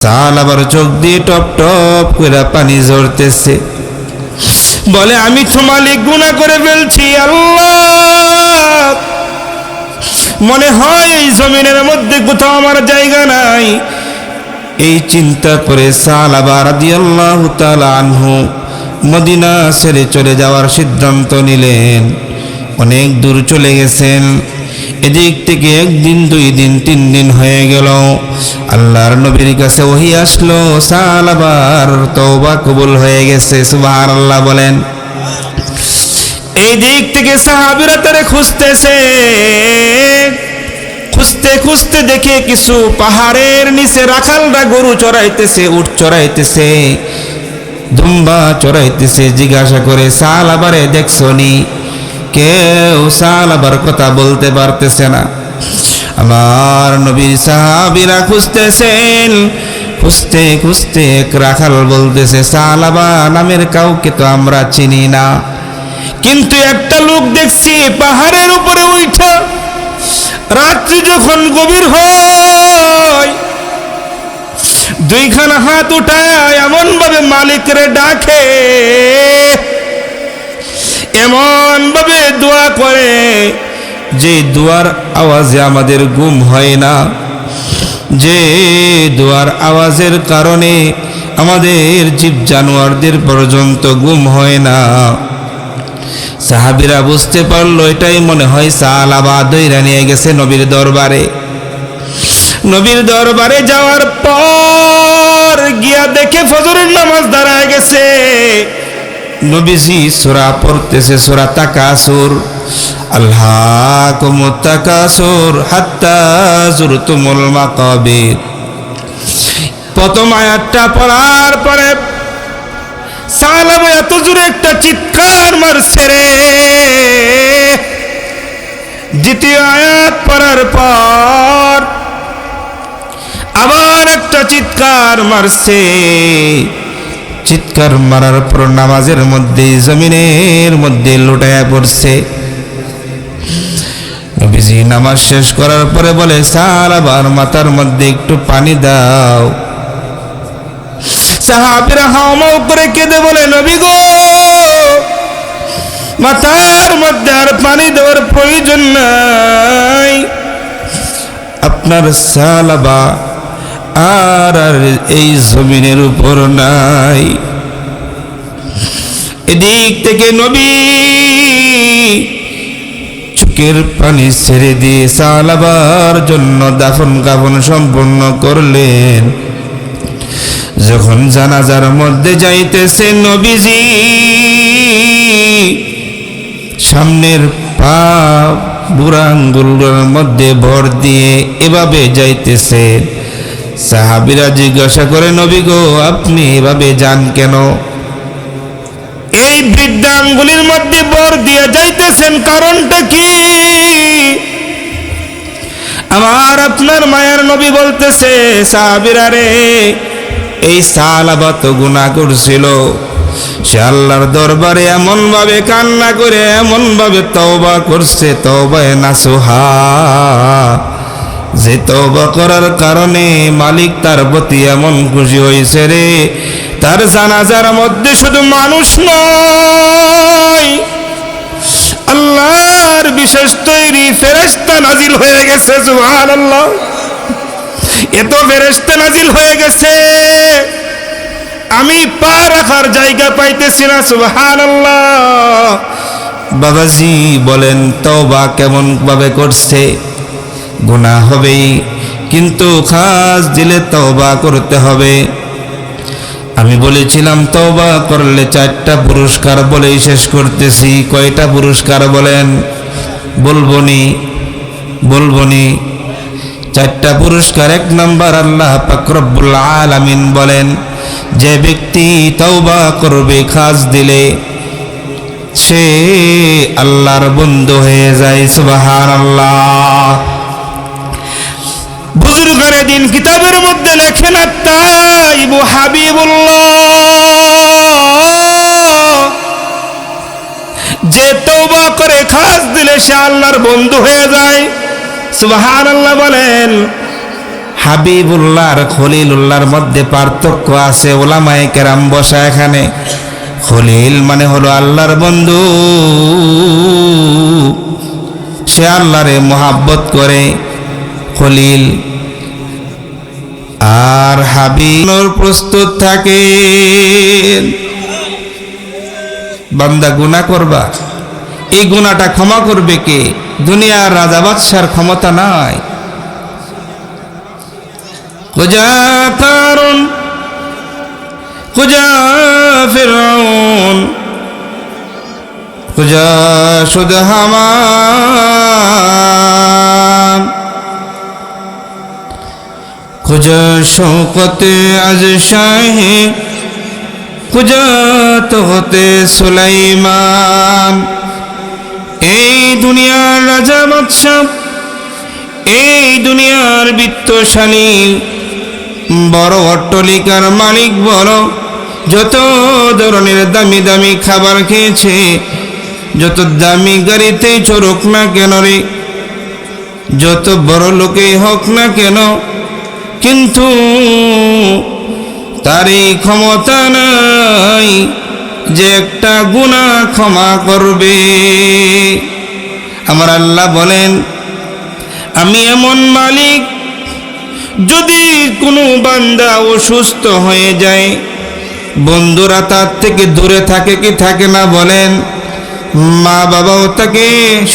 সাহাবার চোখ দিয়ে টপ টপ করে পানি ঝরতেছে, বলে আমি তো মালিক গুনাহ করে ফেলছি আল্লাহ, মনে হয় এই জমিনের মধ্যে কোথাও আমার জায়গা নাই। এই চিন্তা করে সাহাবা রাদিয়াল্লাহু তাআলা আনহু মদিনা ছেড়ে চলে যাওয়ার সিদ্ধান্ত নিলেন। অনেক দূর চলে গেছেন, এদিক থেকে একদিন, 2 দিন, 3 দিন হয়ে গেল। আল্লাহর নবীর কাছে ওহী আসলো, সাহাবার তওবা কবুল হয়ে গেছে। সুবহানাল্লাহ বলেন। এই দিক থেকে সাহাবীরা তারে খুঁজতেছে, খুঁজতে খুঁজতে দেখে কিছু পাহাড়ের নিচে রাখালরা গরু চড়াইতেছে, উট চড়াইতেছে, দুম্বা চড়াইতেছে। জিজ্ঞাসা করে সাহাবারে দেখছনি? কেউ সাহাবার কথা বলতে পারতেছে না। আমার নবীর সাহাবীরা খুঁজতেছেন, খুঁজতে খুঁজতে এক রাখাল বলতেছে, সাহাবা নামের কাউকে তো আমরা চিনি না, কিন্তু একটা লোক দেখছি পাহাড়ের উপরে উঠা রাত্রি যখন গভীর হয় 2খানা হাত উঠায় এমন ভাবে মালিকরে ডাকে, এমন ভাবে দোয়া করে যে দোয়ার আওয়াজে আমাদের ঘুম হয় না, যে দোয়ার আওয়াজের কারণে আমাদের জীব জানোয়ারদের পর্যন্ত ঘুম হয় না। সাহাবীরা বুঝতে পারলো এটাই মনে হয় সাহাবা দইরা নিয়ে গেছে নবীর দরবারে। নবীর দরবারে যাওয়ার পর গিয়া দেখে ফজরের নামাজ দাঁড়ায় গেছে। নবীজি সূরা পড়তেছে, সূরা তাকাসুর, আল্লাকুমুত তাকাসুর হাত্তা যুরতুমুল মাকাবির। প্রথম আয়াতটা পড়ার পরে সাহাবা এত জোরে একটা চিৎকার মারছে রে। দ্বিতীয় আয়াত পড়ার পর আবার একটা চিৎকার মারছে। চিৎকার মারার পর নামাজের মধ্যে জমিনের মধ্যে লুটায়া পড়ছে। নবীজি নামাজ শেষ করার পরে বলে, সাহাবার মাথার মধ্যে একটু পানি দাও। সাহাবীরা হাওমাও করে কেঁদে বলে, নবী গো, মাথার মধ্যে আর পানি দেওয়ার প্রয়োজন নাই, আপনার সাহাবা আর এই জমিনের উপর নাই। এদিক থেকে নবী চোখের পানি ছেড়ে দিয়ে সাহাবার জন্য দাফন কাফন সম্পন্ন করলেন। যখন জানাজার মধ্যে যাইতেছে নবীজি সামনের পা বুড়া আঙ্গুলের মধ্যে ভর দিয়ে এভাবে যাইতেছে। সাহাবীরা জিজ্ঞাসা করে, নবী গো, আপনি এভাবে যান কেন? এই বৃদ্ধা আঙ্গুলের মধ্যে ভর দিয়ে যাইতেছেন, কারণটা কি? আমার আপনার মায়ের নবী বলতেছে, সাহাবীরা রে, এই সাহাবা তো গুনাহ করছিল, সে আল্লাহর দরবারে এমন ভাবে কান্না করে এমন ভাবে তওবা করছে, তওবায়ে নাসুহা, যে তওবা করার কারণে মালিক তার প্রতি এমন খুশি হয়েছে রে, তার জানাজার মধ্যে শুধু মানুষ নয়, আল্লাহর বিশেষ তৈরি ফেরেশতা নাজিল হয়ে গেছে। সুবহানাল্লাহ, এত ফেরেশতা নাজিল হয়ে গেছে, আমি পা রাখার জায়গা পাইতেছি না। সুবহানাল্লাহ। বাবাজি বলেন, তওবা কেমন ভাবে করছে? গুনাহ হবেই, কিন্তু খাস দিলে তওবা করতে হবে। আমি বলেছিলাম তওবা করলে 4টা পুরস্কার বলেই শেষ করতেছি। কয়টা পুরস্কার বলেন? বলবনি 4টা পুরস্কার। 1 নাম্বার, আল্লাহ পাক রব্বুল আলামিন বলেন, যে ব্যক্তি তওবা করবে খাস দিলে, সে আল্লাহর বন্ধু হয়ে যায়। সুবহানাল্লাহ। বুজুর্গানে দিন কিতাবের মধ্যে লেখেন, আত-তাইবু হাবিবুল্লাহ, যে তওবা করে খাস দিলে সে আল্লাহর বন্ধু হয়ে যায়। সুবহানাল্লাহ বলেন। হাবিবুল্লাহ আর খলিলুল্লাহর মধ্যে পার্থক্য আছে। ওলামায়ে কেরাম বসা এখানে। খলিল মানে হলো আল্লাহর বন্ধু, সে আল্লাহরে মোহাব্বত করে খলিল। আর হাবিব প্রস্তুত থাকে। বান্দা গুনাহ করবা, এই গুনাহটা ক্ষমা করবে কে? দুনিয়ার রাজা বাদশার ক্ষমতা নাই। খুজা কারুন, খুজা ফিরআউন, খুজা শুদ হামান, খুজা শৌকতে আজ শাহে, খুজা তখতে সুলাইমান। এই দুনিয়ার রাজা বাদশাহ, এই দুনিয়ার বিত্তশালী, বড় অট্টালিকার মালিক, বড় যত ধরনের দামি দামি খাবার খেয়েছে, যত দামি গাড়িতেই চড়ুক না কেন রে, যত বড় লোকেই হোক না কেন, কিন্তু তার এই ক্ষমতা নাই যে একটা গুনাহ ক্ষমা করবে। আমার আল্লাহ বলেন, আমি এমন মালিক, যদি কোনো বান্দা অসুস্থ হয়ে যায়, বন্ধুরা তার থেকে দূরে থাকে কি থাকে না বলেন? মা বাবাও তাকে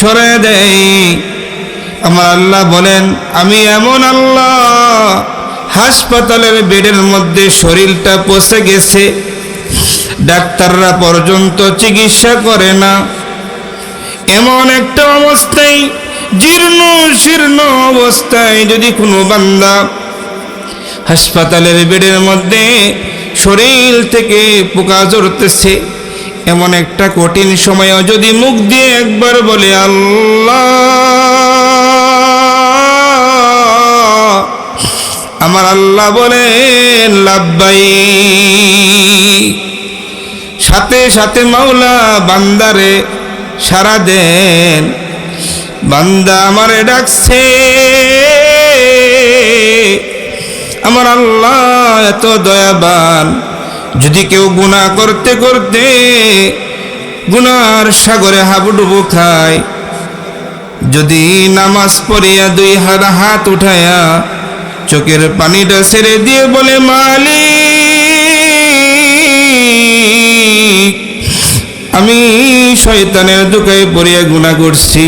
সরায় দেয়। আমার আল্লাহ বলেন, আমি এমন আল্লাহ, হাসপাতালের বেডের মধ্যে শরীরটা পচে গেছে, ডাক্তাররা পর্যন্ত চিকিৎসা করে না, এমন একটা অবস্থায়, জীর্ণ শীর্ণ অবস্থায় যদি কোনো বান্দা হাসপাতালের বেডের মধ্যে শরীর থেকে পোকা ঝরতেছে, এমন একটা কঠিন সময়েও যদি মুখ দিয়ে একবার বলে আল্লাহ, আমার আল্লাহ বলেন লাব্বাইক, সাথে সাথে মাওলা বান্দারে সাড়া দেন। বান্দা আমারে ডাকছে, আমার আল্লাহ এত দয়াবান। যদি কেউ গুনাহ করতে করতে গুনার সাগরে হাবুডুবু খায়, যদি নামাজ পড়িয়া দুই হাত উঠায়া চোখের পানিটা ছেড়ে দিয়ে বলে মালিক, আমি শয়তানের ধোঁকায় পড়িয়া গুনাহ করছি,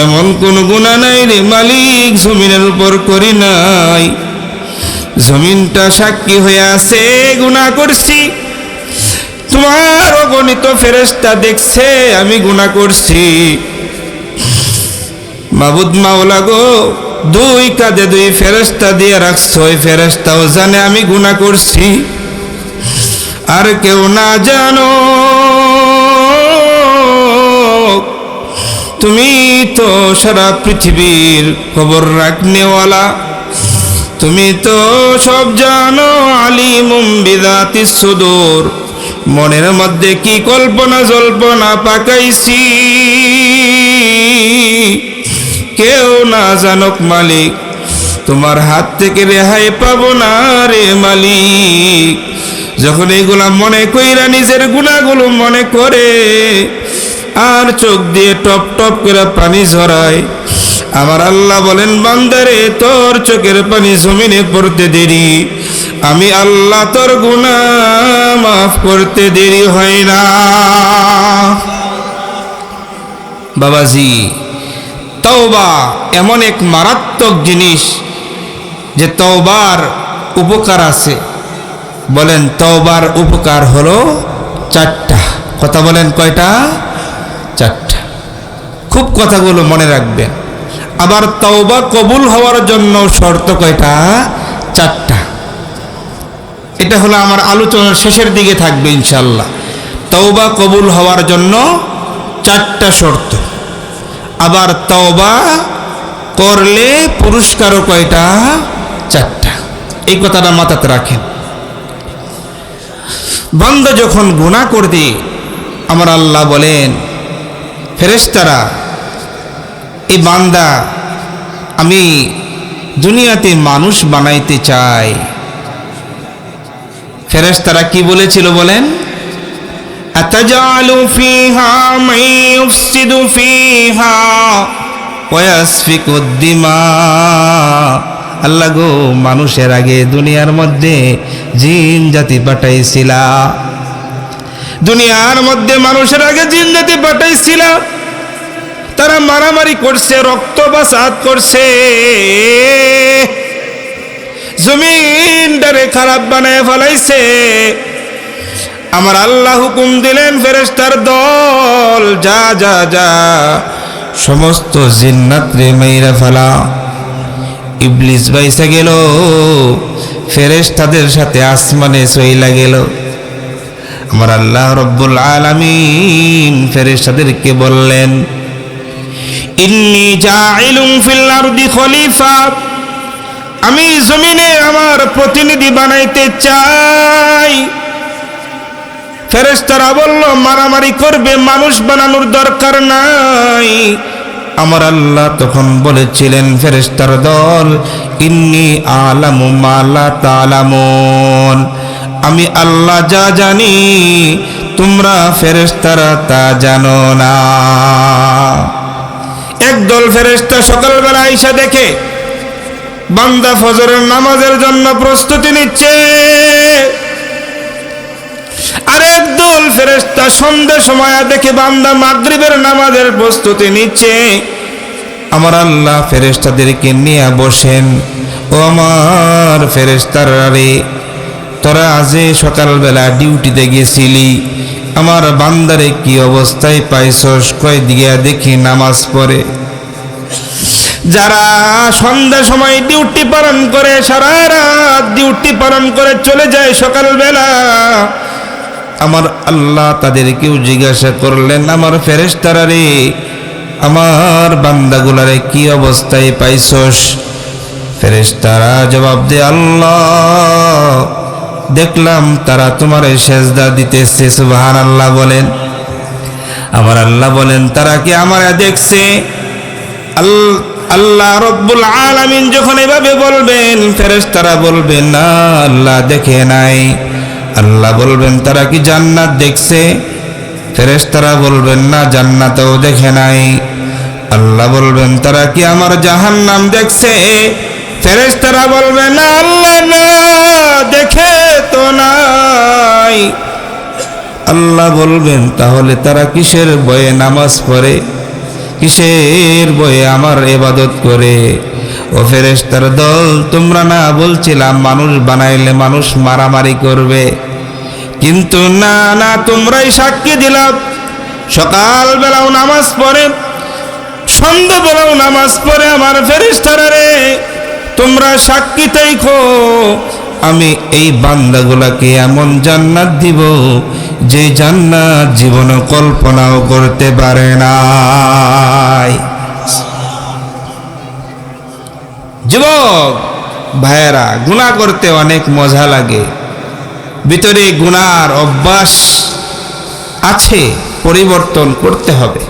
এমন কোন গুনাহ নাই রে মালিক জমিনের উপর করি নাই, জমিনটা সাক্ষী হয়ে আছে গুনাহ করছি, তোমার অগণিত ফেরেশতা দেখছে আমি গুনাহ করছি। মাবুদ মাওলা গো, দুই কাঁধে দুই ফেরেশতা দিয়ে রাখছো, ওই ফেরেশতাও জানে আমি গুনাহ করছি, আর কেউ না জানো, তুমি তো সারা পৃথিবীর খবর রাখনেওয়ালা, তুমি তো সব জানো, আলিমুম বিযাতিস সুদূর, মনের মধ্যে কি কল্পনা জল্পনা পাকাইছি, কেউ না জানুক মালিক, তোমার হাত থেকে রেহাই পাবো না রে মালিক। যখন এইগুলা মনে কইরা নিজের গুনাহগুলো মনে করে আর চোখ দিয়ে টপ টপ করে পানি ঝরায়, আমার আল্লাহ বলেন বান্দারে, তোর চোখের পানি জমিনে পড়তে দেরি, আমি আল্লাহ তোর গুনাহ মাফ করতে দেরি হয় না। বাবাজি, তওবা এমন এক মারাত্মক জিনিস যে তওবার উপকার আছে। বলেন তওবার উপকার হলো চারটা। কথা বলেন কয়টা? চারটা। খুব কথাগুলো মনে রাখবেন। আবার তওবা কবুল হওয়ার জন্য শর্ত কয়টা? চারটা। এটা হলো আমার আলোচনার শেষের দিকে থাকবে ইনশাআল্লাহ। তওবা কবুল হওয়ার জন্য চারটা শর্ত। আবার তওবা করলে পুরস্কারও কয়টা? চারটা। এই কথাটা মাথাতে রাখেন। বান্দা যখন গুনাহ করবে, আমার আল্লাহ বলেন ফেরেশতারা, এই বান্দা আমি দুনিয়াতে মানুষ বানাইতে চায়। ফেরেশতারা কি বলেছিল বলেন? আতাজালু ফিহা মান ইউফসিদু ফিহা ওয়া ইয়াসফিকুদ দিমা। আল্লাহ গো, মানুষের আগে দুনিয়ার মধ্যে জিন জাতি পাঠাইছিলা, দুনিয়ার মধ্যে মানুষের আগে জিন জাতি পাঠাইছিলা, তারা মারামারি করছে, রক্ত বাসাত করছে, জমিনটারে খারাপ বানায় ফেলাইছে। আমার আল্লাহ হুকুম দিলেন, ফেরেশতার দল, যা যা যা, সমস্ত জিন্নাতরে মাইরা ফেলা। ইবলিস বাইসা গেল, ফেরেশতাদের সাথে আসমানে চইলা গেল। আমার আল্লাহ রব্বুল আলামিন ফেরেশতাদেরকে বললেন, ইন্নী জাইলুম ফিল আরদি খলিফা, আমি জমিনে আমার প্রতিনিধি বানাইতে চাই। ফেরেশতারা বলল, মারামারি করবে, মানুষ বানানোর দরকার নাই। আমার আল্লাহ তখন বলেছিলেন, ফেরেশতার দল, ইন্নী আলামু মা লা তা'লামুন, আমি আল্লাহ যা জানি তোমরা ফেরেশতারা তা জানো না। একদল ফেরেশতা সকালবেলা আইসা দেখে বান্দা ফজরের নামাজের জন্য প্রস্তুতি নিচ্ছে, আরেক দল ফেরেশতা সন্ধ্যার সময় দেখে বান্দা মাগরিবের নামাজের প্রস্তুতি নিচ্ছে। আমার আল্লাহ ফেরেশতাদেরকে নিয়ে বসেন, ও আমার ফেরেশতারা রে, তোরা আজে সকালবেলা ডিউটিতে গেছিলি, আমার বান্দারে কি অবস্থায় পাইছস? কয় দিয়া দেখি নামাজ পড়ে। যারা সন্ধ্যা সময় ডিউটি পালন করে, সারা রাত ডিউটি পালন করে চলে যায় সকালবেলা, আমার আল্লাহ তাদেরকেও জিজ্ঞাসা করলেন, আমার ফেরেশতারা রে, আমার বান্দাগুলারে কি অবস্থায় পাইছস? ফেরেশতারা জবাব দেয়, আল্লাহ দেখলাম তারা তোমার সেজদা দিতেছে। সুবহানাল্লাহ বলেন। আমার আল্লাহ বলেন, তারা কি আমারে দেখছে? আল্লাহ রব্বুল আলামিন যখন এভাবে বলবেন, ফেরেশতারা বলবেন, না আল্লাহ দেখে নাই। আল্লাহ বলবেন, তারা কি জান্নাত দেখছে? ফেরেশতারা বলবেন, না জান্নাতও দেখে নাই। আল্লাহ বলবেন, তারা কি আমার জাহান্নাম দেখছে? ফেরেশতারা বলবেন, না আল্লাহ না, দেখে তো নাই। আল্লাহ বলবেন, তাহলে তারা কিসের ভয়ে নামাজ পড়ে, কিসের ভয়ে আমার ইবাদত করে? ও ফেরেশতার দল, তোমরা না বলছিলাম মানুষ বানাইলে মানুষ মারামারি করবে, কিন্তু না না, তোমরাই সাক্ষী দিলাম, সকালবেলাও নামাজ পড়ে, সন্ধ্যাবেলাও নামাজ পড়ে। আমার ফেরেশতারা রে, তোমরা সাক্ষী থাইকো, আমি এই বান্দাগুলাকে এমন জান্নাত দিব যে জান্নাত জীবনে কল্পনাও করতে পারে নাই। যুবক ভাইয়েরা, গুনাহ করতে অনেক মজা লাগে, ভিতরে গুনার অভ্যাস আছে, পরিবর্তন করতে হবে।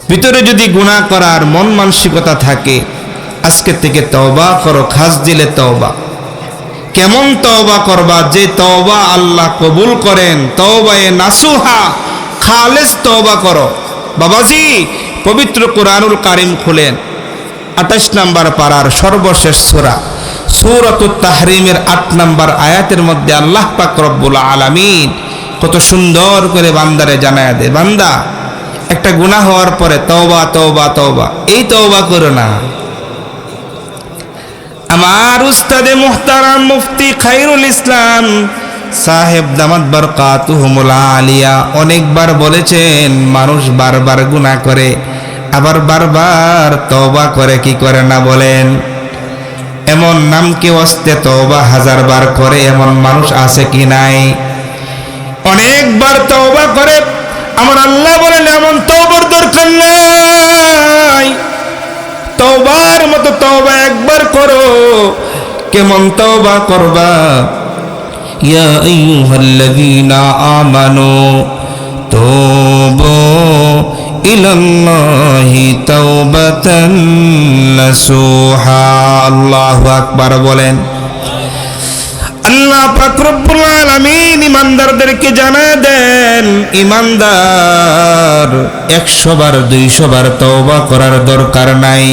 ভিতরে যদি গুনাহ করার মন মানসিকতা থাকে, আজকে থেকে তওবা করো, খাস দিলে তওবা। কেমন তওবা করবা? যে তওবা আল্লাহ কবুল করেন, তওবায়ে নাসুহা, খালেস তওবা করো। বাবাজি, পবিত্র কোরআনুল কারীম খুলেন, 28 নম্বর পারার সর্বশেষ সূরা সূরাতুত তাহরিমের 8 নম্বর আয়াতের মধ্যে আল্লাহ পাক রব্বুল আলামিন কত সুন্দর করে বান্দারে জানায়া দেয়, বান্দা একটা গুনাহ হওয়ার পরে তওবা তওবা তওবা, এই তওবা করো না। আমার উস্তাদে মুহতারাম মুফতি খায়রুল ইসলাম সাহেব দামাত বরকাতুহুমুল আলিয়া অনেকবার বলেছেন, মানুষ বারবার গুনাহ করে, আবার বারবার তওবা করে, কি করে না বলেন? এমন নাম কি ওয়াস্তে তওবা 1000 বার করে এমন মানুষ আছে কি নাই? অনেকবার তওবা করে। আমার আল্লাহ বলেন, এমন তওবার দরকার নাই, তওবার মতো তওবা একবার করো। কেমন তওবা করবা? ইয়া আইয়ুহাল্লাযীনা আমানু তুবু ইলাল্লাহি তাওবাতান নাসুহা। আল্লাহু আকবার বলেন। আল্লাহ পাক রব্বুল আলামিন ইমানদারদেরকে জানায় দেন, ইমানদার 100 বার 200 বার তওবা করার দরকার নাই।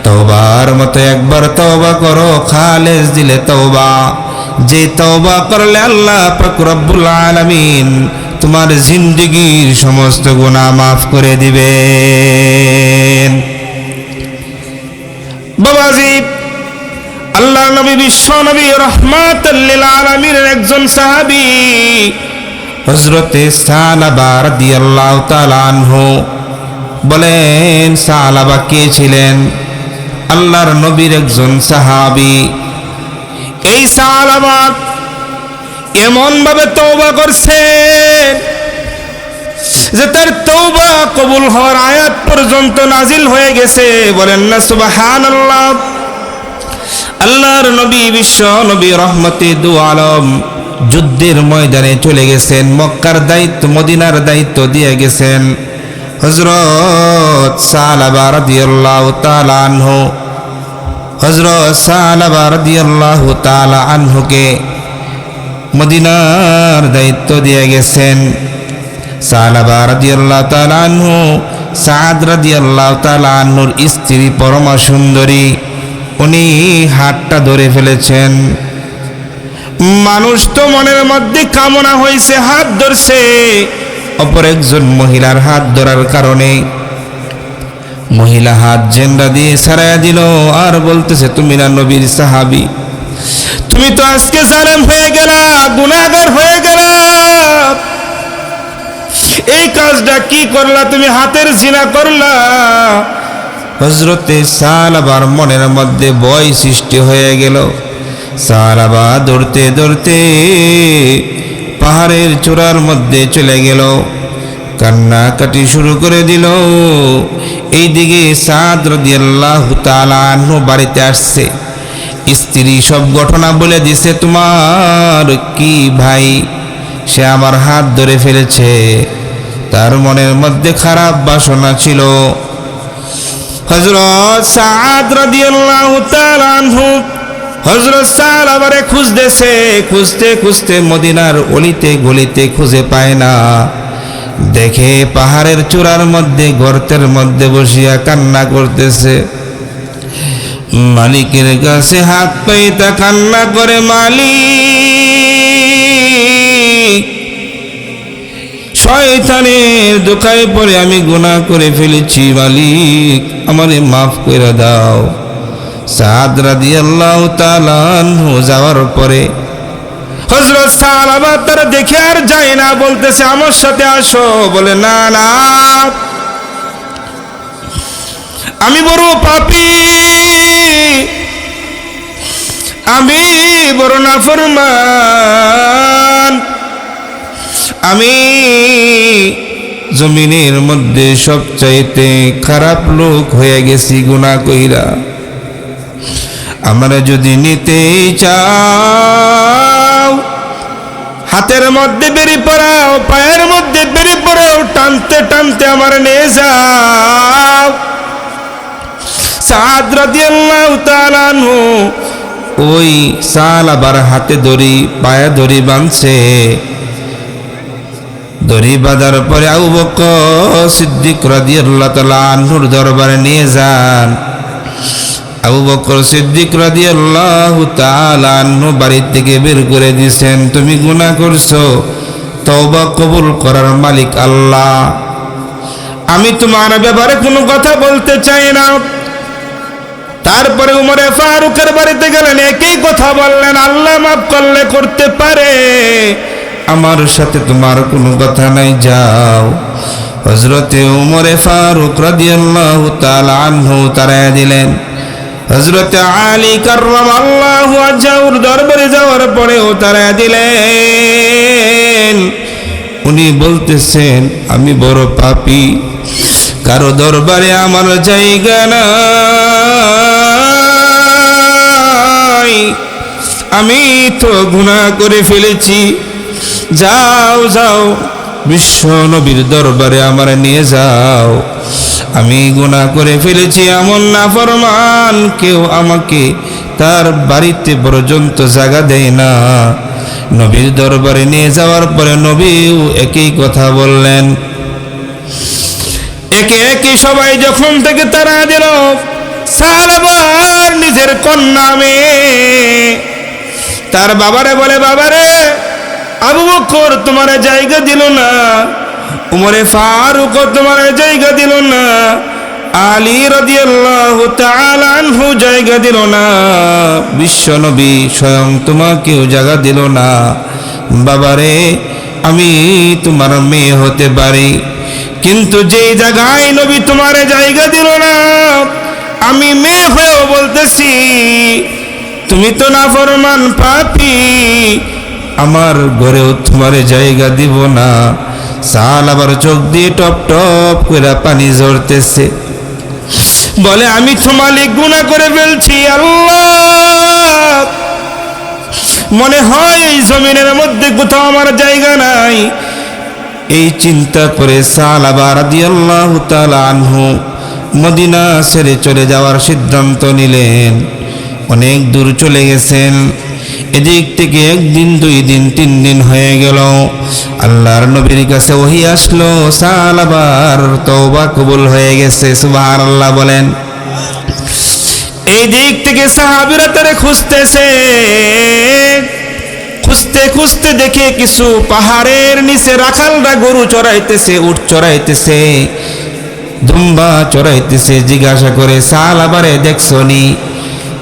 তওবার মতো একবার তওবা করো, খালেস দিলে তওবা। যে তওবা করলে আল্লাহ পাক রব্বুল আলামিন তোমার জিন্দেগীর সমস্ত গুনাহ মাফ করে দিবেন। বাবাজি, আল্লাহর নবী বিশ্ব নবী রাহমাতাল লিল আলামিনের একজন সাহাবী হযরতে সালাবা রাদিয়াল্লাহু তাআলা আনহু বলেন, সালাবা কে ছিলেন? আল্লাহর নবীর একজন সাহাবী। এই সালাবা এমন ভাবে তওবা করছে যে তার তওবা কবুল হওয়ার আয়াত পর্যন্ত নাজিল হয়ে গেছে। বলেন না সুবহানাল্লাহ। আল্লাহর নবী বিশ্ব নবী রহমতে দু আলম যুদ্ধের ময়দানে চলে গেছেন। মক্কার দায়িত্ব, মদিনার দায়িত্ব দিয়ে গেছেন হযরত সালাবা রাদিয়াল্লাহু তাআলা আনহু। হযরত সালাবা রাদিয়াল্লাহু তাআলা আনহুকে মদিনার দায়িত্ব দিয়ে গেছেন। সালাবা রাদিয়াল্লাহু তাআলা আনহু সাদ রাদিয়াল্লাহু তাআলা আনহুর স্ত্রী পরমা সুন্দরী, উনি হাতটা ধরে ফেলেছেন। মানুষ তো মনের মধ্যে কামনা হয়েছে, হাত ধরছে। অপর একজন মহিলার হাত ধরার কারণে মহিলা হাত জেন্ডা দিয়ে ছাড়াইয়া দিল, আর বলতেছে, তুমি না নবীর সাহাবী, তুমি তো আজকে জালেম হয়ে গেলা, গুনাহগার হয়ে গেলা। এই কাজটা কি করলা? তুমি হাতের জিনা করলা। হযরতে সালাবার মনের মধ্যে ভয় সৃষ্টি হয়ে গেল। সালাবা দৌড়তে দৌড়তে পাহাড়ের চূড়ার মধ্যে চলে গেল, কান্নাকাটি শুরু করে দিল। এইদিকে সাদ রাদিয়াল্লাহু তাআলা আনহু বাড়িতে আসছে। স্ত্রী সব ঘটনা বলে দিছে, তোমার কি ভাই, সে আমার হাত ধরে ফেলেছে। তার মনের মধ্যে খারাপ বাসনা ছিল। হযরত সাদ রাদিয়াল্লাহু তাআলা আনহু হযরত সালাবারে খুঁজতেছে, খুঁজতে খুঁজতে মদিনার অলিতে গলিতে খুঁজে পায় না। দেখে পাহাড়ের চূড়ার মধ্যে গর্তের মধ্যে বসিয়া কান্না করতেছে। মালিকের কাছে হাত পাইতা কান্না করে, মালিক, শয়তানের দোকায় পড়ে আমি গুনাহ করে ফেলেছি, মালিক আমারে মাফ করে দাও। সাদ রাদিয়াল্লাহু তাআলা আনহু যাওয়ার পরে হযরত সালাবা তার দেখে আর যায় না, বলতেছে, আমার সাথে আসো। বলে, না না, আমি বড় পাপী, আমি বড় নাফরমান, আমি জমিনের মধ্যে সবচাইতে খারাপ লোক হয়ে গেছি গুনাহ কইরা। আমরা যদি নিতে চাও, হাতের মধ্যে বেরি পড়াও, পায়ের মধ্যে বেরি পড়াও, টানতে টানতে আমার নিয়ে যাও। সাদ রাদিয়াল্লাহু তাআলা আনহু ওই সালাবার হাতে দড়ি, পায়ে দড়ি বাঁধছে। দড়ি বাঁধার পরে আবু বকর সিদ্দিক রাদিয়াল্লাহু তাআলা আনহুর দরবারে নিয়ে যান। আবু বকর সিদ্দিক রাদিয়াল্লাহু তাআলা আনহু বাড়ি থেকে বের করে দিয়েছেন, তুমি গুনাহ করছো, তওবা কবুল করার মালিক আল্লাহ, আমি তোমার ব্যাপারে কোনো কথা বলতে চাই না। তারপরে উমরে ফারুকের বাড়িতে গেলেন, একই কথা বললেন, আল্লাহ মাফ করলে করতে পারে, আমার সাথে তোমার কোনো কথা নাই, যাও। হযরতে উমরে ফারুক রাদিয়াল্লাহু তাআলা আনহু তাড়াইয়া দিলেন। হযরতে আলী কাররামাল্লাহু ওয়াজহুর দরবারে যাওয়ার পরেও তাড়াইয়া দিলেন। উনি বলতেছেন, আমি বড় পাপী, কারো দরবারে আমার জায়গা নাই, আমি তো গুনাহ করে ফেলেছি, যাও যাও বিশ্ব নবীর দরবারে আমার নিয়ে যাও। আমি গুনাহ করে ফেলেছি, এমন নাফরমান কেউ আমাকে তার বাড়িতে পর্যন্ত জায়গা দেয় না। নবীর দরবারে নিয়ে যাওয়ার পরে নবীও একই কথা বললেন। একে একে সবাই যখন থেকে তারা দিল, সাহাবার নিজের কন্যা মেয়ে তার বাবারে বলে, বাবারে আবু বকর তোমার জায়গা দিল না, উমরে ফারুক তোমার জায়গা দিল না, আলী রাদিয়াল্লাহু তাআলা আনহু জায়গা দিল না, বিশ্ব নবী স্বয়ং তোমাকেও জায়গা দিল না। বাবারে আমি তোমার মেয়ে হতে পারি, কিন্তু যেই জায়গায় নবী তোমার জায়গা দিল না, আমি মেয়ে হয়েও বলতেছি তুমি তো নাফরমান পাপী, আমার ঘরেও তোমার জায়গা দিব না। সাহাবার চোখ দিয়ে টপ টপ করে পানি ঝরতেছে, বলে আমি তো মালিক গুনাহ করে ফেলছি আল্লাহ, মনে হয় এই জমিনের মধ্যে কোথাও আমার জায়গা নাই। এই চিন্তা করে সাহাবা রাদিয়াল্লাহু তাআলা আনহু মদিনা ছেড়ে চলে যাওয়ার সিদ্ধান্ত নিলেন। অনেক দূর চলে গেছেন, এদিক থেকে একদিন, 2 দিন, 3 দিন হয়ে গেল। আল্লাহর নবীর কাছে ওহী আসলো, সাহাবার তওবা কবুল হয়ে গেছে। সুবহানাল্লাহ বলেন। এই দিক থেকে সাহাবীরা তারে খুঁজতেছে, খুঁজতে খুঁজতে দেখে কিছু পাহাড়ের নিচে রাখালরা গরু চড়াইতেছে, উট চড়াইতেছে, দুম্বা চড়াইতেছে। জিজ্ঞাসা করে, সাহাবারে দেখছনি?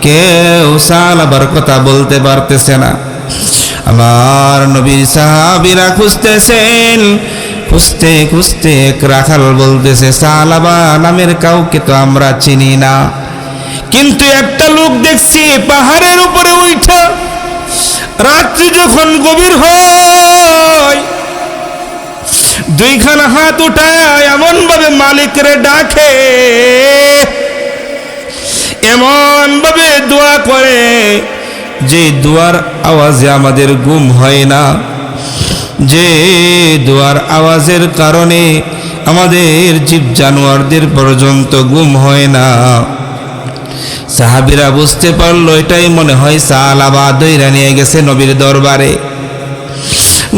কেউ সাহাবার কথা বলতে পারতেছে না। আমার নবীর সাহাবীরা খুঁজতেছেন, খুঁজতে খুঁজতে এক রাখাল বলতেছে, সাহাবা নামের কাউকে তো আমরা চিনি না, কিন্তু একটা লোক দেখছি পাহাড়ের উপরে উঠা রাত্রি যখন গভীর হয় 2খানা হাত উঠায় এমন ভাবে মালিকরে ডাকে, এমন ভাবে দোয়া করে যে দোয়ার আওয়াজে আমাদের ঘুম হয় না, যে দোয়ার আওয়াজের কারণে আমাদের জীব জানোয়ারদের পর্যন্ত ঘুম হয় না। সাহাবীরা বুঝতে পারলো এটাই মনে হয় সাহাবা দইরা নিয়ে গেছে নবীর দরবারে।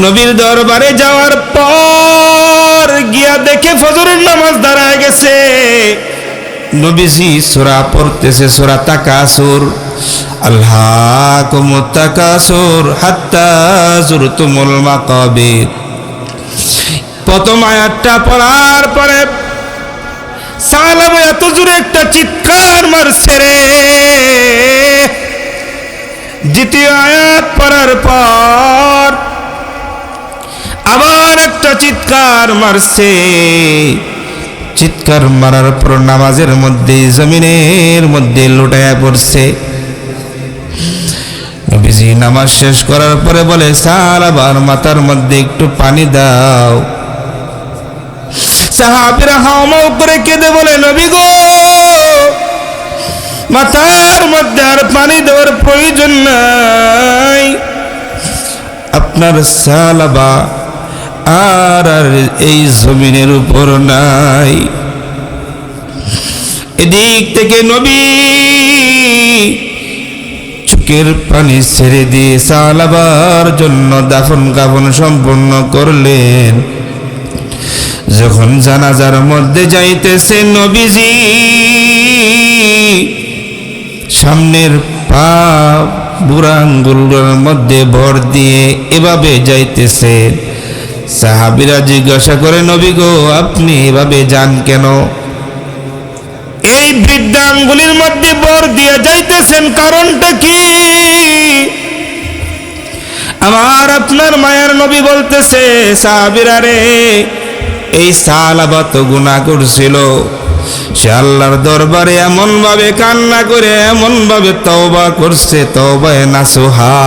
নবীর দরবারে যাওয়ার পর গিয়া দেখে ফজরের নামাজ দাঁড়ায় গেছে। নবীজি সূরা পড়তেছে, সূরা তাকাসুর, আল্লাকুমুত তাকাসুর হাত্তা যুরতুমুল মাকাবির। প্রথম আয়াতটা পড়ার পরে সাহাবা এত জোরে একটা চিৎকার মারছে রে। দ্বিতীয় আয়াত পড়ার পর আবার একটা চিৎকার মারছে। চিৎকার মারার পর নামাজের মধ্যে জমিনের মধ্যে লুটায়া পড়ছে। নবীজি নামাজ শেষ করার পরে বলে, সাহাবার মাথার মধ্যে একটু পানি দাও। সাহাবীরা হাওমাও করে কেঁদে বলে, নবী গো, মাথার মধ্যে আর পানি দেওয়ার প্রয়োজন নাই, আপনার সাহাবা আর এই জমিনের উপর নাই। এদিক থেকে নবী চোখের পানি ছেড়ে দিয়ে সাহাবার জন্য দাফন কাফন সম্পন্ন করলেন। যখন জানাজার মধ্যে যাইতেছে নবীজি সামনের পা বুড়া আঙ্গুলের মধ্যে ভর দিয়ে এভাবে যাইতেছে। সাহাবীরা জিজ্ঞাসা করে, নবী গো, আপনি এভাবে যান কেন? এই বৃদ্ধা আঙ্গুলের মধ্যে ভর দিয়ে যাইতেছেন, কারণটা কি? আমার আপনার মায়ের নবী বলতেছে, সাহাবীরা রে, এই সাহাবা তো গুনাহ করছিল, সে আল্লাহর দরবারে এমন ভাবে কান্না করে এমন ভাবে তওবা করছে, তওবায়ে নাসুহা,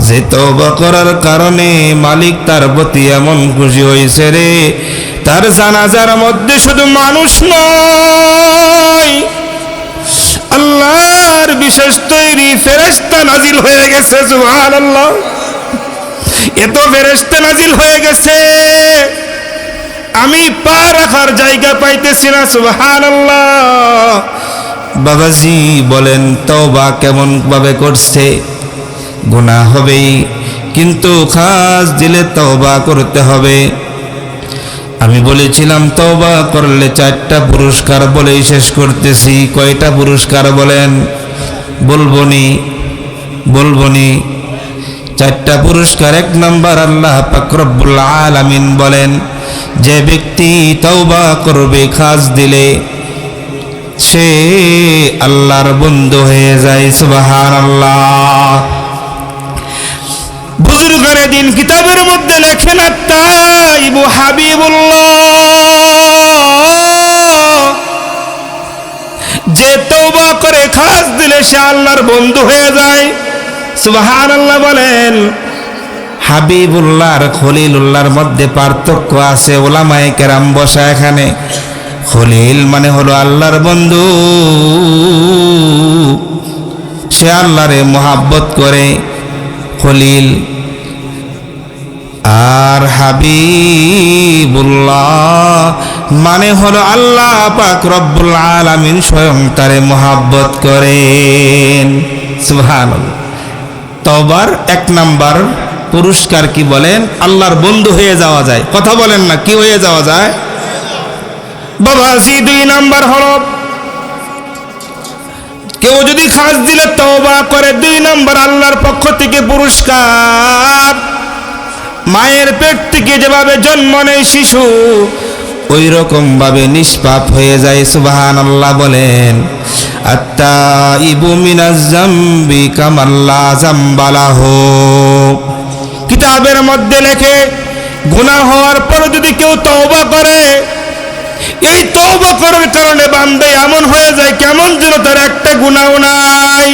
যে তওবা করার কারণে মালিক তার প্রতি এমন খুশি হয়েছে রে, তার জানাজার মধ্যে শুধু মানুষ নয়, আল্লাহর বিশেষ তৈরি ফেরেশতা নাজিল হয়ে গেছে। সুবহানাল্লাহ। এত ফেরেশতা নাজিল হয়ে গেছে, আমি পা রাখার জায়গা পাইতেছি না। সুবহানাল্লাহ। বাবাজি বলেন তওবা কেমন ভাবে করছে? গুনাহ হবেই, কিন্তু খাস দিলে তওবা করতে হবে। আমি বলেছিলাম তওবা করলে 4টা পুরস্কার বলেই শেষ করতেছি। কয়টা পুরস্কার বলেন? বলবনি 4টা পুরস্কার। 1 নাম্বার, আল্লাহ পাক রব্বুল আলামিন বলেন যে ব্যক্তি তওবা করবে খাস দিলে সে আল্লাহর বন্ধু হয়ে যায়। সুবহানাল্লাহ। বুজুর্গানে দিন কিতাবের মধ্যে লেখেন আত-তাইবু হাবিবুল্লাহ, যে তওবা করে খাস দিলে সে আল্লাহর বন্ধু হয়ে যায়। সুবহানাল্লাহ বলেন। হাবিবুল্লাহ আর খলিলুল্লাহর মধ্যে পার্থক্য আছে। উলামায়ে কেরাম বসা এখানে। খলিল মানে হলো আল্লাহর বন্ধু, সে আল্লাহরে মোহাব্বত করে খলিল। আর হাবিবুল্লাহ মানে হলো আল্লাহ পাক রব্বুল আলামিন স্বয়ং তারে মোহাব্বত করেন। সুবহানাল্লাহ। তওবার 1 নাম্বার পুরস্কার কি বলেন? আল্লাহর বন্ধু হয়ে যাওয়া যায়। কথা বলেন না, কি হয়ে যাওয়া যায়? বাবাজি 2 নাম্বার হলো কেউ যদি খাস দিলে তওবা করে, 2 নাম্বার আল্লাহর পক্ষ থেকে পুরস্কার। মায়ের পেট থেকে যেভাবে জন্ম নেয় শিশু, ওই রকম ভাবে নিষ্পাপ হয়ে যায়। সুবহানাল্লাহ বলেন। আত-তাইবু মিনাজ যামবি কামাল্লা যামবালাহু। কিতাবের মধ্যে লেখে গুনাহ হওয়ার পর যদি কেউ তওবা করে, এই তওবা করার কারণে বান্দা এমন হয়ে যায় কেমন যেন তার একটা গুনাহ নাই।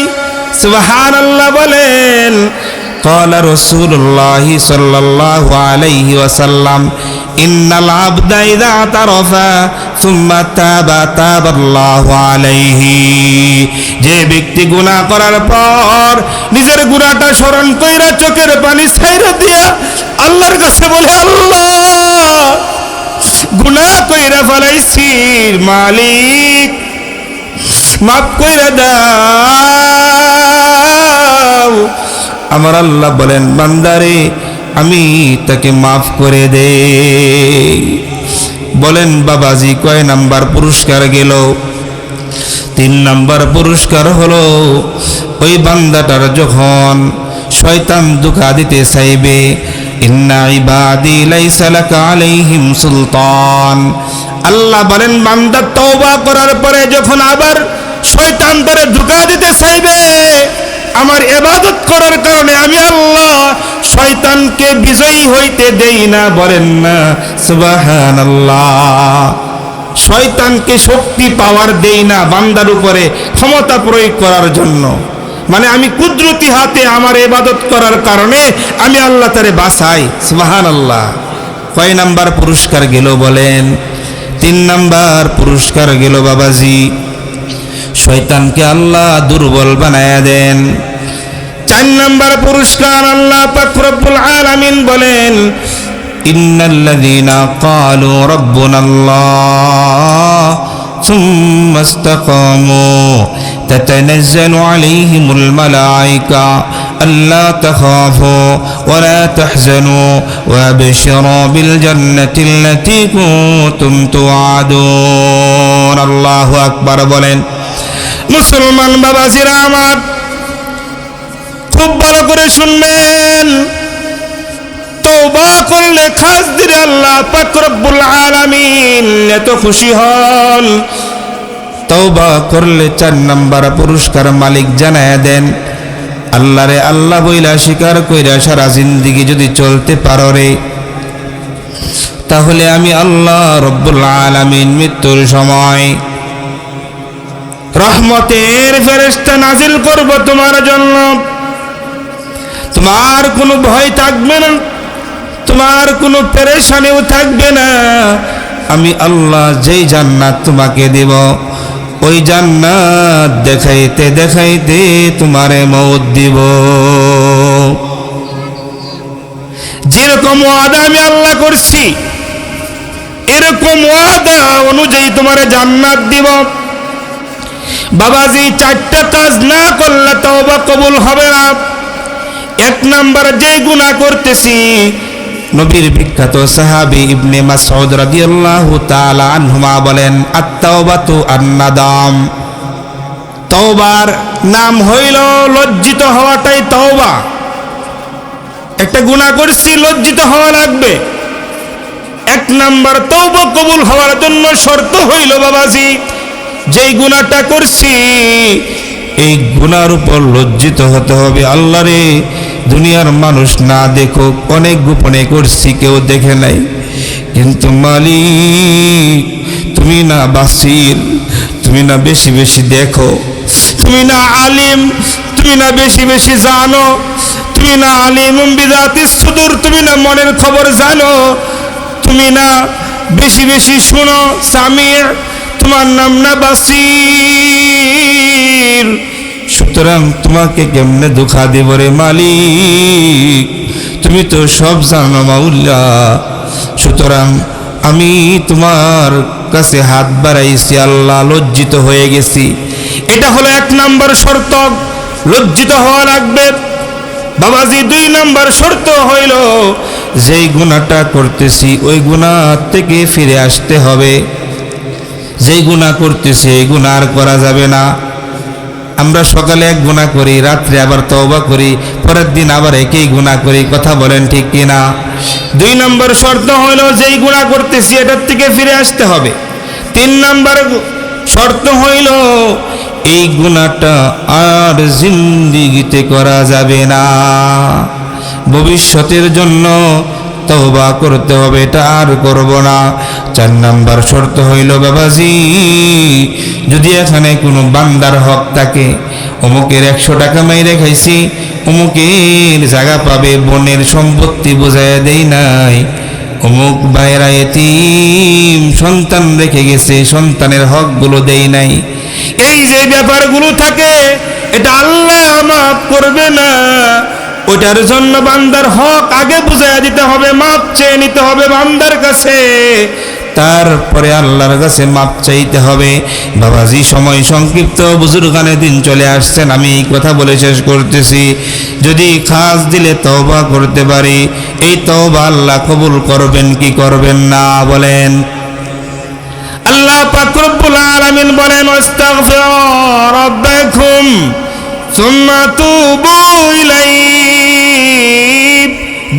সুবহানাল্লাহ বলেন। قال رسول الله صلى الله عليه وسلم إن العبد إذا اعترف ثم تاب تاب الله عليه। যে ব্যক্তি গুনাহ করার পর নিজের গুনাহটা স্মরণ কইরা চোখের পানি ছাইরা দিয়া আল্লাহর কাছে বলে, আল্লাহ গুনাহ কইরা ফেলাইছি, মালিক মাফ কইরা দাও। আমার আল্লাহ বলেন, বান্দারে আমি তাকে মাফ করে দে। বলেন বাবাজি কয় নাম্বার পুরস্কার গেল? 3 নাম্বার পুরস্কার হলো ওই বান্দাটার যখন শয়তান ধোঁকা দিতে চাইবে, ইন্না ইবাদি লাইসা লাকা আলাইহিম সুলতান। আল্লাহ বলেন বান্দা তওবা করার পরে যখন আবার শয়তান তারে ধোঁকা দিতে চাইবে, আমার ইবাদত করার কারণে আমি আল্লাহ শয়তানকে বিজয়ী হইতে দেই না। বলেন না সুবহানাল্লাহ। শয়তানকে শক্তি পাওয়ার দেই না বান্দার উপরে ক্ষমতা প্রয়োগ করার জন্য। মানে আমি কুদরতি হাতে আমার ইবাদত করার কারণে আমি আল্লাহ তারে বাঁচাই। সুবহানাল্লাহ। কয় নাম্বার পুরস্কার গেল বলেন? 3 নাম্বার পুরস্কার গেল বাবাজি, শয়তানকে আল্লাহ দুর্বল বানায়া দেন। 4 নাম্বার পুরস্কার আল্লাহ পাক রব্বুল আলামিন বলেন, ইন্নাল্লাযীনা ক্বালু রাব্বুনাল্লাহ সুম্মা ইসতাকামু তাতানাজ্জালু আলাইহিমুল মালায়েকা আল্লা তাখাফু ওয়া লা তাহজানু ওয়া আবশিরু বিল জান্নাতিল্লাতী কুনতুম তুআদুন। আল্লাহু আকবার বলেন। মুসলমান বাবাজিরা আমার খুব ভালো করে শুনবেন, তওবা করলে খাস দিলে আল্লাহ পাক রব্বুল আলামিন এত খুশি হন। তওবা করলে 4 নাম্বার পুরস্কার মালিক জানায়া দেন, আল্লাহরে আল্লাহ বইলা স্বীকার কইরা সারা জিন্দেগি যদি চলতে পারো রে, তাহলে আমি আল্লাহ রব্বুল আলামিন মৃত্যুর সময় রহমতের ফেরেশতা নাজিল করব তোমার জন্য। তোমার কোনো ভয় থাকবে না, তোমার কোনো পেরেশানিও থাকবে না। আমি আল্লাহ যেই জান্নাত তোমাকে দেব, ওই জান্নাত দেখাইতে দেখাইতে তোমারে মওত দিব। যেরকম ওয়াদা আমি আল্লাহ করছি এরকম ওয়াদা অনুযায়ী তোমার জান্নাত দিব। বাবাজি, 4টা কাজ না করলে তওবা কবুল হবে না। 1 নাম্বার, যে গুনাহ করতেছি, নবীর বিখ্যাত সাহাবী ইবনে মাসউদ রাদিয়াল্লাহু তাআলা আনহুমা বলেন, আত-তাওবাতু আন-নাদাম। তওবার নাম হইল লজ্জিত হওয়াটাই তওবা। একটা গুনাহ করছি, লজ্জিত হওয়া লাগবে। 1 নাম্বার, তওবা কবুল হওয়ার জন্য শর্ত হইল বাবাজি, যেই গুনাহটা করছি এই গুনার উপর লজ্জিত হতে হবে। আল্লাহ রে, দুনিয়ার মানুষ না দেখুক, অনেক গোপনে করছি, কেউ দেখে নাই, কিন্তু মালিক তুমি না বাসির, তুমি না বেশি বেশি দেখো, তুমি না আলিম, তুমি না বেশি বেশি জানো, তুমি না আলিমুম বিযাতিস সুদূর, তুমি না মনের খবর জানো, তুমি না বেশি বেশি শুনো, সামির, তোমার নাম না বাসির। সুতরাং তোমাকে কেমনে ধোঁকা দেব রে মালিক, তুমি তো সব জানো মাওলা। সুতরাং আমি তোমার কাছে হাত বাড়াইছি আল্লাহ, লজ্জিত হয়ে গেছি। এটা হলো 1 নাম্বার শর্ত, লজ্জিত হওয়া লাগবে। বাবাজি, 2 নাম্বার শর্ত হইল, যেই গুনাহটা করতেছি ওই গুনাহ থেকে ফিরে আসতে হবে। যেই গুনাহ করতেছি এই গুনাহ আর করা যাবে না। আমরা সকালে এক গুনাহ করি, রাত্রে আবার তওবা করি, পরের দিন আবার একই গুনাহ করি, কথা বলেন ঠিক কিনা? 2 নম্বর শর্ত হলো, যেই গুনাহ করতেছি এটার থেকে ফিরে আসতে হবে। 3 নম্বর শর্ত হইল, এই গুনাহটা আর জিন্দেগিতে করা যাবে না, ভবিষ্যতের জন্য তওবা করতে হবে, এটা আর করব না। 4 নম্বর শর্ত হইল বাবাজি, যদি এখানে কোনো বান্দার হক থাকে, অমুকের 100 টাকা মাইরে খাইছি, অমুকের জায়গা পাবে, বোনের সম্পত্তি বুঝাইয়া দেই নাই, অমুক ভাইরা এতিম সন্তান রেখে গেছে, সন্তানের হকগুলো দেই নাই, এই যে ব্যাপারগুলো থাকে এটা আল্লাহ মাফ করবে না। ওটার জন্য বান্দার হক আগে বুঝাইয়া দিতে হবে, মাপ চেয়ে নিতে হবে বান্দার কাছে, তারপরে আল্লাহর কাছে মাপ চাইতে হবে। বাবাজি, সময় সংক্ষিপ্ত, বুজুর্গানে দিন চলে আসছেন, আমি এই কথা বলে শেষ করতেছি। যদি খাস দিলে তওবা করতে পারি, এই তওবা আল্লাহ কবুল করবেন কি করবেন না বলেন? আল্লাহ পাক রব্বুল আলামিন বলেন, আস্তাগফিরু রাব্বাকুম সুম্মা তুবু ইলাইহি।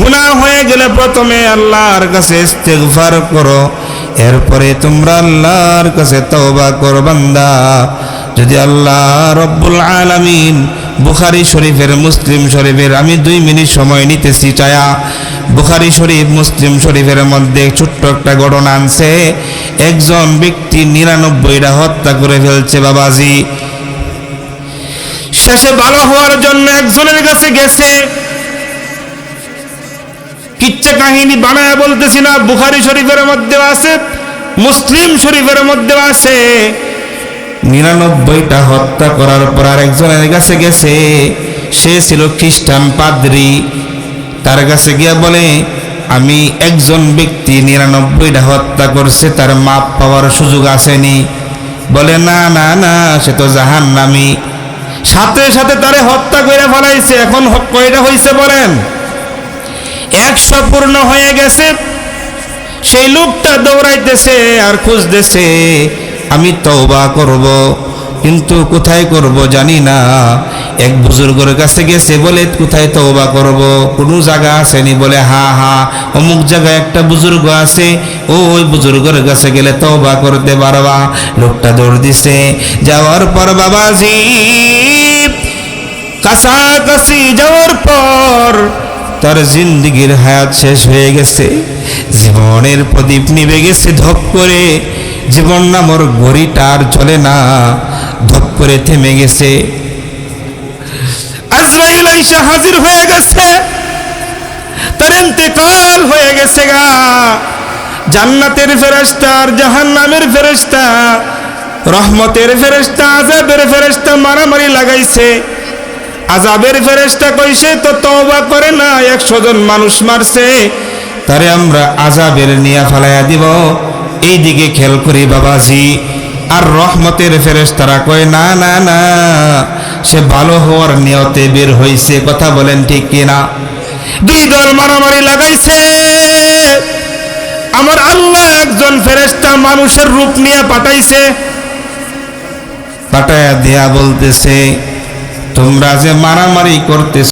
গুনাহ হয়ে গেলে প্রথমে আল্লাহর কাছে ইস্তিগফার করো, এরপরে তোমরা আল্লাহর কাছে তওবা করো। বান্দা, যদি আল্লাহ রব্বুল আলামিন বুখারী শরীফের, মুসলিম শরীফের, আমি 2 মিনিট সময় নিতেছি চায়া, বুখারী শরীফ মুসলিম শরীফের মধ্যে ছোট্ট একটা ঘটনা আনছে। একজন ব্যক্তি 99টা হত্যা করে ফেলছে বাবাজি। শেষে ভালো হওয়ার জন্য একজনের কাছে গেছে। কিচ্ছা কাহিনী বানায় বলতেছি না, বুখারী শরীফের মধ্যে আছে, মুসলিম শরীফের মধ্যে আছে। 99টা হত্যা করার পর আরেকজনের কাছে গেছে, সে ছিল খ্রিস্টান পাদ্রী। তার কাছে গিয়া বলে, আমি একজন ব্যক্তি 99টা হত্যা করছে, তার মাপ পাওয়ার সুযোগ আসেনি। বলে, না না না, সে তো জাহান্নামী। সাথে সাথে তারে হত্যা করে ফেলাইছে। এখন কয়টা হয়েছে বলেন? 100 পূর্ণ হয়ে গেছে। সেই লোকটা দৌড়াইতেছে আর খুঁজতেছে, আমি তওবা করব, কিন্তু কোথায় করব জানি না। এক বুজুর্গের কাছে গেছে, বলে কোথায় তওবা করব, কোনো জায়গা আসেনি? বলে, হ্যাঁ হ্যাঁ, অমুক জায়গায় একটা বুজুর্গ আছে, ওই বুজুর্গের কাছে গেলে তওবা করতে পারবা। লোকটা দৌড় দিছে। যাওয়ার পর বাবাজি, কাছাকাছি যাওয়ার পর তার জিন্দেগির হায়াত শেষ হয়ে গেছে, জীবনের প্রদীপ নিভে গেছে ধপ করে। জীবন নামর ঘড়িটা আর চলে না, ধপ করে থেমে গেছে। আজরাইল আইসা হাজির হয়ে গেছে, তার ইন্তেকাল হয়ে গেছে গা। জান্নাতের ফেরেশতা আর জাহান্নামের ফেরেশতা, রহমতের ফেরেশতা, আযাবের ফেরেশতা মারামারি লাগাইছে। আযাবের ফেরেশতা কইছে তো তওবা করে না, 100 জন মানুষ মারছে, তারে আমরা আযাবের নিয়া ফালাইয়া দিব। এই দিকে খেয়াল করি বাবাজি। আর রহমতের ফেরেশতারা কয় না না না, সে ভালো হওয়ার নিয়তে বের হইছে। কথা বলেন ঠিক কিনা? দুই দল মারামারি লাগাইছে। আমার আল্লাহ একজন ফেরেশতা মানুষের রূপ নিয়ে পাঠাইছে, পাঠায়া দেয়া বলতেছে তোমরা যে মারামারি করতেছ